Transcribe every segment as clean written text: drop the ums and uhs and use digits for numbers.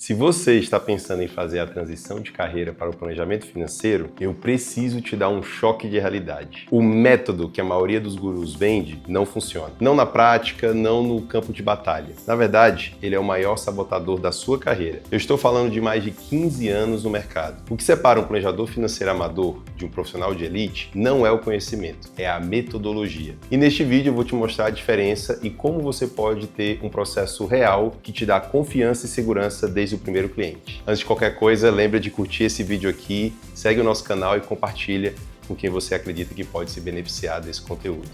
Se você está pensando em fazer a transição de carreira para o planejamento financeiro, eu preciso te dar um choque de realidade. O método que a maioria dos gurus vende não funciona. Não na prática, não no campo de batalha. Na verdade, ele é o maior sabotador da sua carreira. Eu estou falando de mais de 15 anos no mercado. O que separa um planejador financeiro amador de um profissional de elite não é o conhecimento, é a metodologia. E neste vídeo eu vou te mostrar a diferença e como você pode ter um processo real que te dá confiança e segurança desde o primeiro cliente. Antes de qualquer coisa, lembra de curtir esse vídeo aqui, segue o nosso canal e compartilha com quem você acredita que pode se beneficiar desse conteúdo.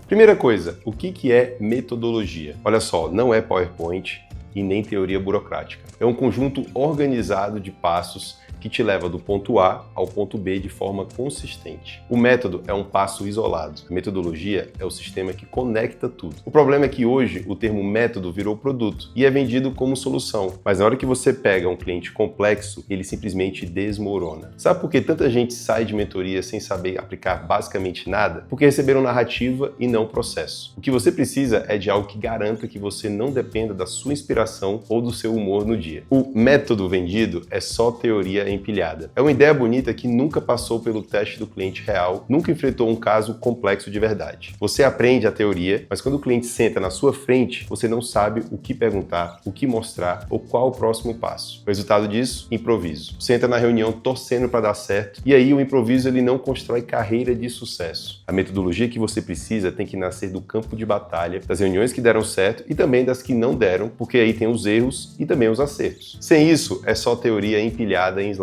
Primeira coisa, o que é metodologia? Olha só, não é PowerPoint e nem teoria burocrática. É um conjunto organizado de passos que te leva do ponto A ao ponto B de forma consistente. O método é um passo isolado. A metodologia é o sistema que conecta tudo. O problema é que hoje o termo método virou produto e é vendido como solução, mas na hora que você pega um cliente complexo, ele simplesmente desmorona. Sabe por que tanta gente sai de mentoria sem saber aplicar basicamente nada? Porque receberam narrativa e não processo. O que você precisa é de algo que garanta que você não dependa da sua inspiração ou do seu humor no dia. O método vendido é só teoria empilhada. É uma ideia bonita que nunca passou pelo teste do cliente real, nunca enfrentou um caso complexo de verdade. Você aprende a teoria, mas quando o cliente senta na sua frente, você não sabe o que perguntar, o que mostrar ou qual o próximo passo. O resultado disso? Improviso. Você entra na reunião torcendo para dar certo e aí o improviso ele não constrói carreira de sucesso. A metodologia que você precisa tem que nascer do campo de batalha, das reuniões que deram certo e também das que não deram, porque aí tem os erros e também os acertos. Sem isso, é só teoria empilhada em slides.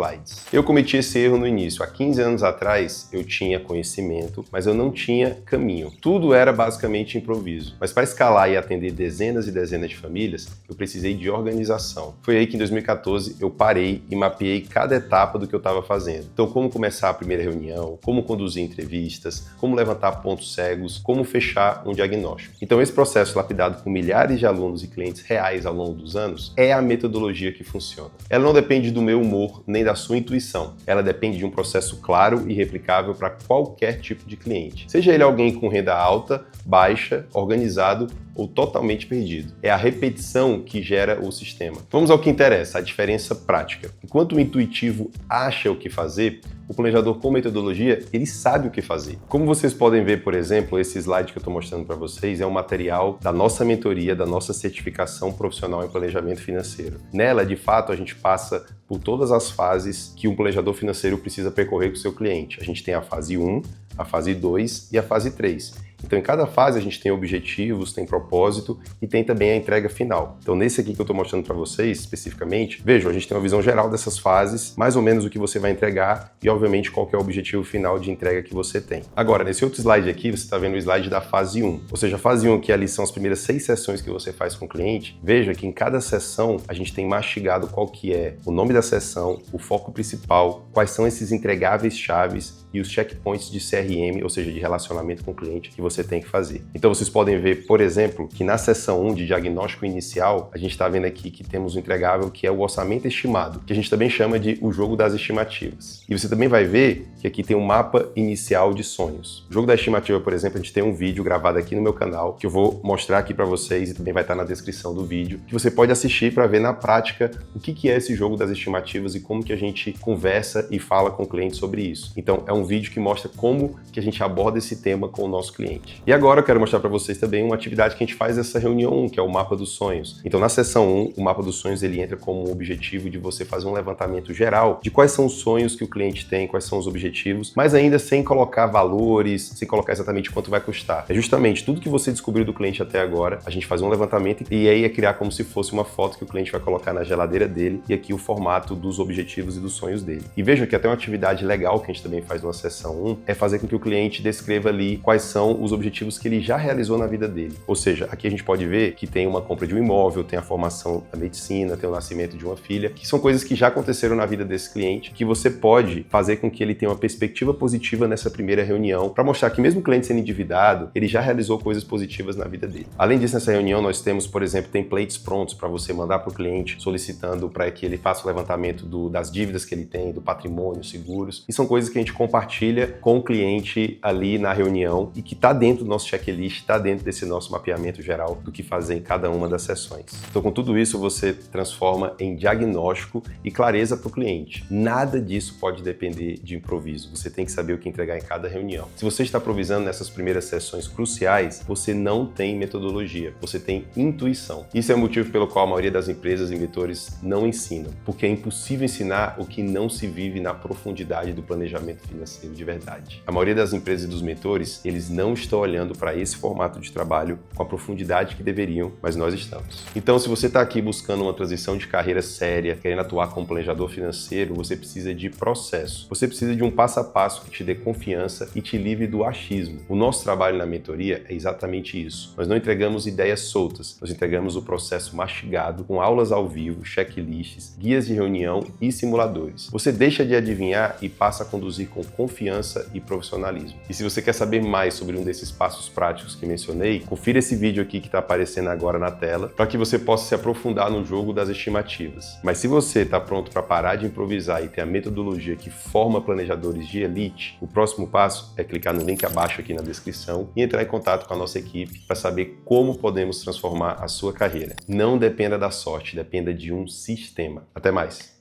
Eu cometi esse erro no início. Há 15 anos atrás, eu tinha conhecimento, mas eu não tinha caminho. Tudo era basicamente improviso. Mas para escalar e atender dezenas e dezenas de famílias, eu precisei de organização. Foi aí que em 2014 eu parei e mapeei cada etapa do que eu estava fazendo. Então, como começar a primeira reunião, como conduzir entrevistas, como levantar pontos cegos, como fechar um diagnóstico. Então, esse processo lapidado com milhares de alunos e clientes reais ao longo dos anos é a metodologia que funciona. Ela não depende do meu humor, nem da sua intuição. Ela depende de um processo claro e replicável para qualquer tipo de cliente. Seja ele alguém com renda alta, baixa, organizado ou totalmente perdido. É a repetição que gera o sistema. Vamos ao que interessa, a diferença prática. Enquanto o intuitivo acha o que fazer, o planejador com metodologia, ele sabe o que fazer. Como vocês podem ver, por exemplo, esse slide que eu estou mostrando para vocês é um material da nossa mentoria, da nossa certificação profissional em planejamento financeiro. Nela, de fato, a gente passa por todas as fases que um planejador financeiro precisa percorrer com o seu cliente. A gente tem a fase 1, a fase 2 e a fase 3. Então, em cada fase a gente tem objetivos, tem propósito e tem também a entrega final. Então, nesse aqui que eu estou mostrando para vocês, especificamente, vejam, a gente tem uma visão geral dessas fases, mais ou menos o que você vai entregar e, obviamente, qual que é o objetivo final de entrega que você tem. Agora, nesse outro slide aqui, você está vendo o slide da fase 1. Ou seja, a fase 1, que ali são as primeiras 6 sessões que você faz com o cliente, veja que em cada sessão a gente tem mastigado qual que é o nome da sessão, o foco principal, quais são esses entregáveis chaves e os checkpoints de CRM, ou seja, de relacionamento com o cliente que você tem que fazer. Então vocês podem ver, por exemplo, que na seção 1 de diagnóstico inicial, a gente está vendo aqui que temos um entregável que é o orçamento estimado, que a gente também chama de o jogo das estimativas. E você também vai ver que aqui tem um mapa inicial de sonhos. O jogo da estimativa, por exemplo, a gente tem um vídeo gravado aqui no meu canal, que eu vou mostrar aqui para vocês e também vai estar na descrição do vídeo, que você pode assistir para ver na prática o que é esse jogo das estimativas e como que a gente conversa e fala com o cliente sobre isso. Então, é um vídeo que mostra como que a gente aborda esse tema com o nosso cliente. E agora eu quero mostrar para vocês também uma atividade que a gente faz nessa reunião 1, que é o mapa dos sonhos. Então, na seção 1, o mapa dos sonhos ele entra como um objetivo de você fazer um levantamento geral de quais são os sonhos que o cliente tem, quais são os objetivos, mas ainda sem colocar valores, sem colocar exatamente quanto vai custar. É justamente tudo que você descobriu do cliente até agora, a gente faz um levantamento e aí é criar como se fosse uma foto que o cliente vai colocar na geladeira dele e aqui o formato dos objetivos e dos sonhos dele. E vejam que até uma atividade legal que a gente também faz numa seção 1 é fazer com que o cliente descreva ali quais são os objetivos que ele já realizou na vida dele. Ou seja, aqui a gente pode ver que tem uma compra de um imóvel, tem a formação da medicina, tem o nascimento de uma filha, que são coisas que já aconteceram na vida desse cliente, que você pode fazer com que ele tenha uma perspectiva positiva nessa primeira reunião, para mostrar que mesmo o cliente sendo endividado, ele já realizou coisas positivas na vida dele. Além disso, nessa reunião nós temos, por exemplo, templates prontos para você mandar para o cliente, solicitando para que ele faça o levantamento das dívidas que ele tem, do patrimônio, seguros, e são coisas que a gente compartilha compartilha com o cliente ali na reunião e que está dentro do nosso checklist, está dentro desse nosso mapeamento geral do que fazer em cada uma das sessões. Então, com tudo isso, você transforma em diagnóstico e clareza para o cliente. Nada disso pode depender de improviso. Você tem que saber o que entregar em cada reunião. Se você está improvisando nessas primeiras sessões cruciais, você não tem metodologia, você tem intuição. Isso é o motivo pelo qual a maioria das empresas e mentores não ensinam, porque é impossível ensinar o que não se vive na profundidade do planejamento financeiro de verdade. A maioria das empresas e dos mentores, eles não estão olhando para esse formato de trabalho com a profundidade que deveriam, mas nós estamos. Então, se você está aqui buscando uma transição de carreira séria, querendo atuar como planejador financeiro, você precisa de processo. Você precisa de um passo a passo que te dê confiança e te livre do achismo. O nosso trabalho na mentoria é exatamente isso. Nós não entregamos ideias soltas, nós entregamos o processo mastigado, com aulas ao vivo, checklists, guias de reunião e simuladores. Você deixa de adivinhar e passa a conduzir com confiança e profissionalismo. E se você quer saber mais sobre um desses passos práticos que mencionei, confira esse vídeo aqui que está aparecendo agora na tela, para que você possa se aprofundar no jogo das estimativas. Mas se você está pronto para parar de improvisar e ter a metodologia que forma planejadores de elite, o próximo passo é clicar no link abaixo aqui na descrição e entrar em contato com a nossa equipe para saber como podemos transformar a sua carreira. Não dependa da sorte, dependa de um sistema. Até mais!